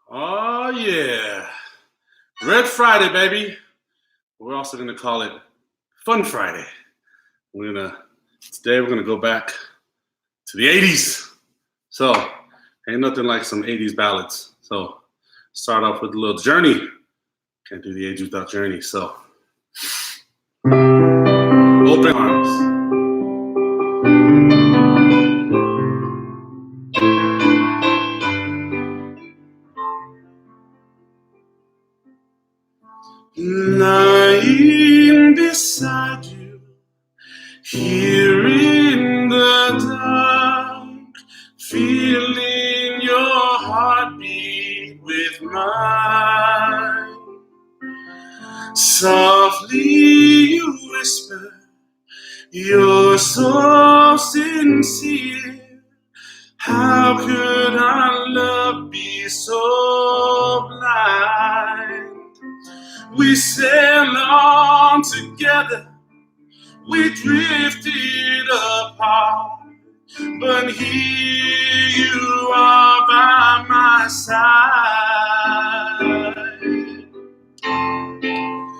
Oh yeah, Red Friday, baby. We're also gonna call it Fun Friday. Today we're gonna go back to the '80s. So ain't nothing like some '80s ballads. So start off with a little Journey. Can't do the '80s without Journey. So open arms. Lying beside you, here in the dark, feeling your heartbeat with mine. Softly you whisper, you're so sincere. How could our love be so blind? We sail on together, we drifted apart, but here you are by my side.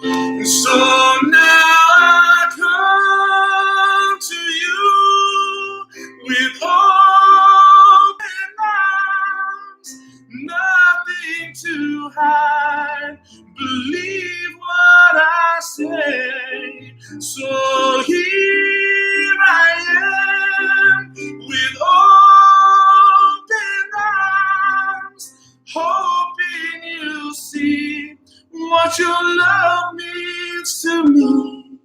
And so now I come to you with open arms, nothing to hide. Believe what I say. So here I am with open arms, hoping you'll see what your love means to me.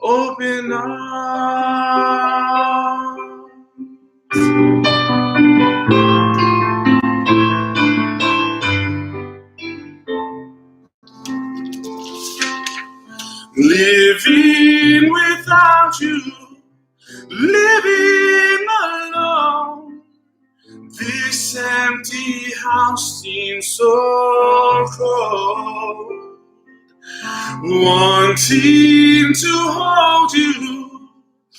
Open arms. Living without you, living alone. This empty house seems so cold. Wanting to hold you,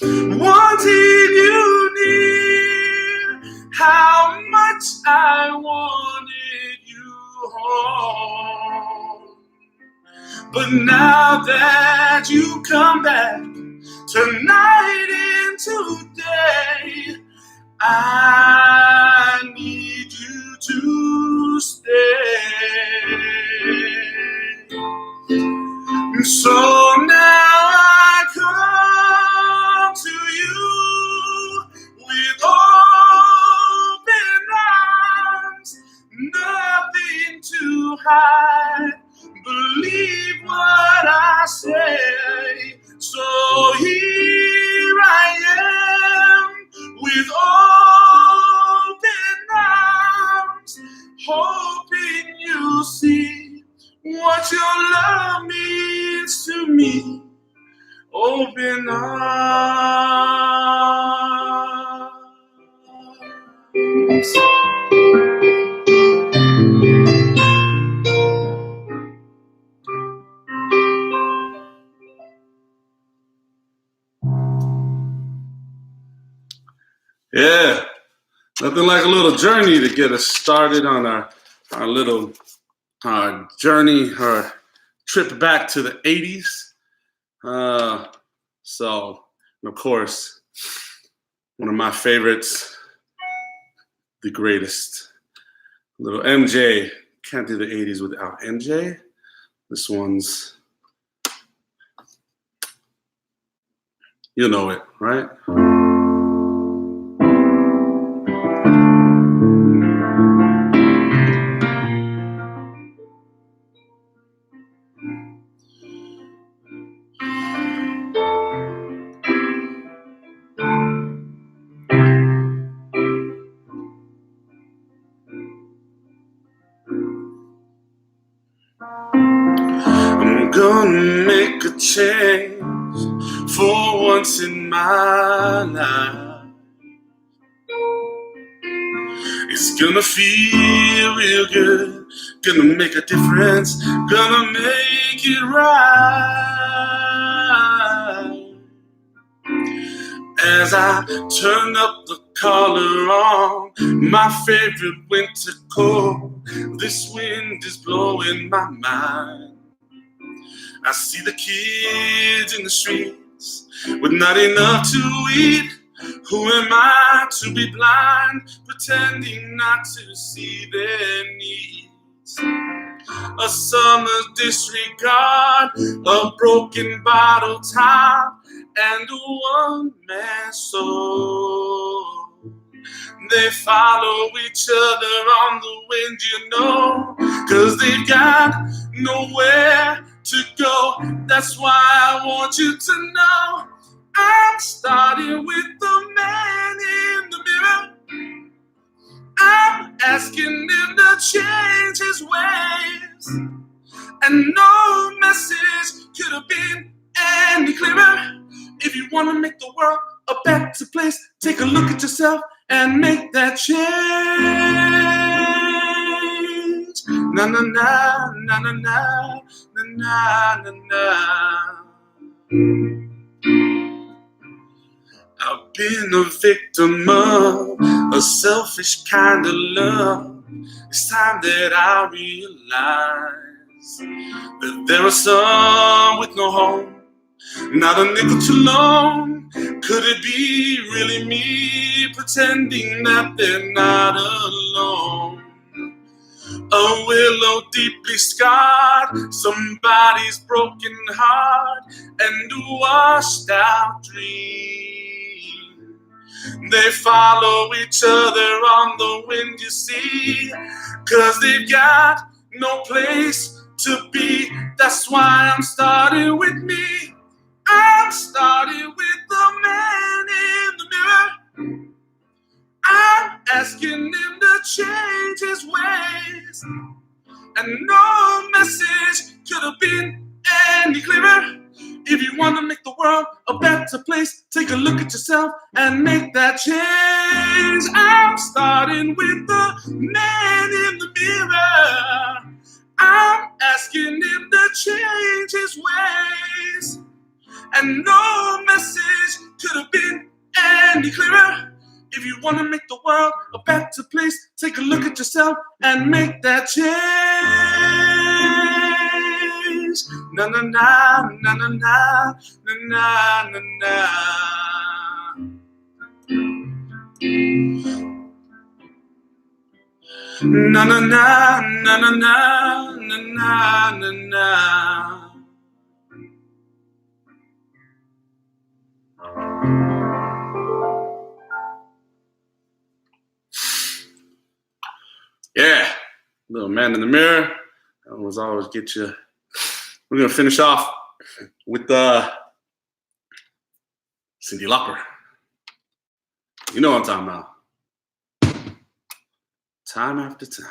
wanting you near. How much I wanted you home. But now that you come back, tonight and today, I need you to stay. So now I come to you with open arms, nothing to hide. Believe what I say. So here I am with open arms, hoping you'll see what your love means to me. Open arms. Yeah, nothing like a little Journey to get us started on our little journey, our trip back to the '80s. So, and of course, one of my favorites, the greatest, little MJ. Can't do the '80s without MJ. This one's, you know it, right? I'm gonna make a change for once in my life. It's gonna feel real good, gonna make a difference, gonna make it right. As I turn up the collar on my favorite winter coat. This wind is blowing my mind. I see the kids in the streets with not enough to eat. Who am I to be blind, pretending not to see their needs? A summer's disregard, a broken bottle top, and a one-man soul. They follow each other on the wind, you know, 'cause they've got nowhere to go. That's why I want you to know I'm starting with the man in the mirror. I'm asking him to change his ways, and no message could have been any clearer. If you want to make the world a better place, take a look at yourself and make that change. Na na na na na na na na na. I've been a victim of a selfish kind of love. It's time that I realize that there are some with no home, not a nickel too long. Could it be really me pretending that they're not alone? A willow deeply scarred, somebody's broken heart, and a washed out dream. They follow each other on the wind, you see, 'cause they've got no place to be. That's why I'm starting with me. I'm starting with the man in the mirror. I'm asking him to change his ways, and no message could have been any clearer. If you want to make the world a better place, take a look at yourself and make that change. I'm starting with the man in the mirror. I'm asking him to change his ways, and no message could have been any clearer. If you want to make the world a better place, take a look at yourself and make that change. Na na na na na na na na na na. Na na na na na na na na na. Yeah, little man in the mirror. That was always get you. We're gonna finish off with Cyndi Lauper. You know what I'm talking about. Time after time.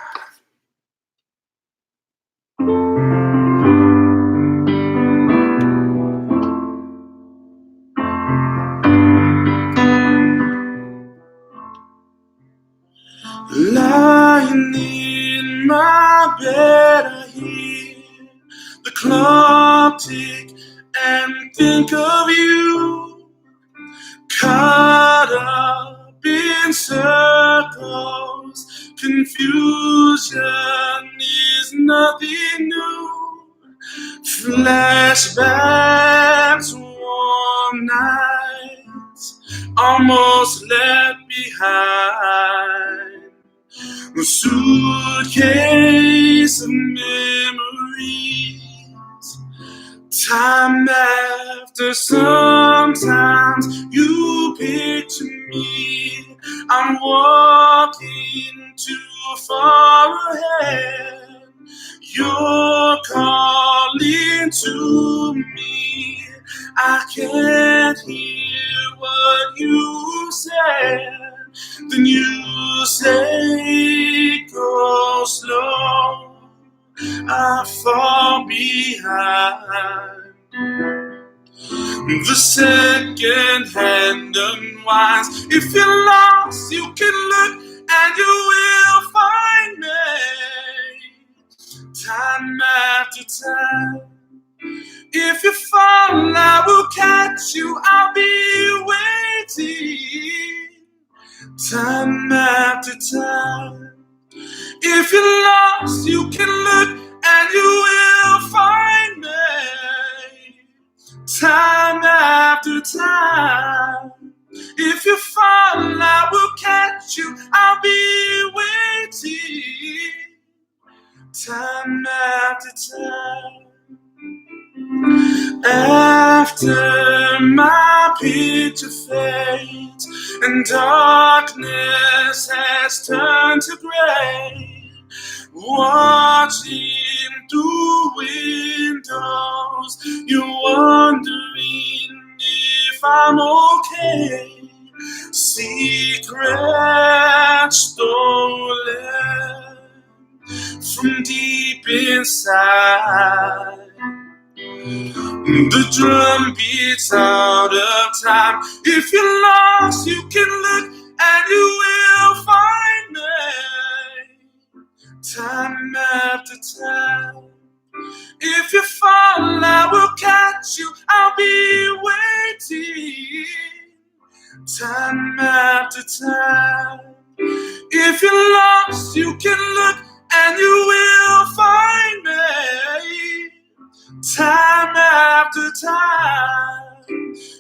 Lying in my bed, I hear the clock tick and think of you, caught up in circles. Confusion is nothing new. Flashbacks, warm nights, almost left behind. A suitcase of memories. Time after sometimes you picture me. I'm walking too far ahead. You're calling to me. I can't hear what you said. Then you say, go slow, I fall behind. The second hand unwinds. If you're lost, you can look and you will find me. Time after time. If you fall, I will catch you. I'll be waiting. time after time. If you're lost, you can look and you will find me. Time after time. If you fall, I will catch you. I'll be waiting. Time after time. After my picture fades and darkness has turned to gray, watching through windows, you're wondering if I'm okay. Secrets stolen from deep inside. The drum beats out of time. If you're lost, you can look and you will find me. Time after time. If you fall, I will catch you. I'll be waiting. Time after time. If you're lost, you can look and you will find me. Time after time.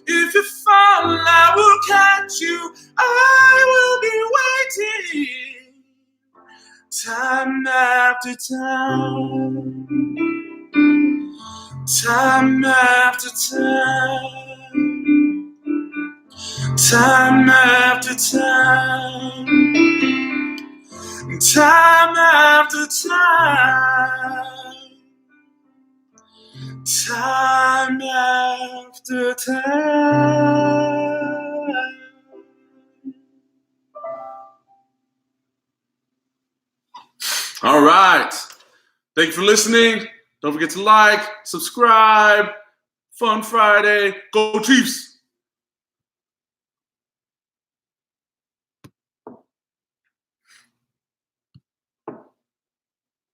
If you fall, I will catch you. I will be waiting. Time after time. Time after time. Time after time. Time after time. Time after time. All right. Thank you for listening. Don't forget to like, subscribe. Fun Friday. Go Chiefs.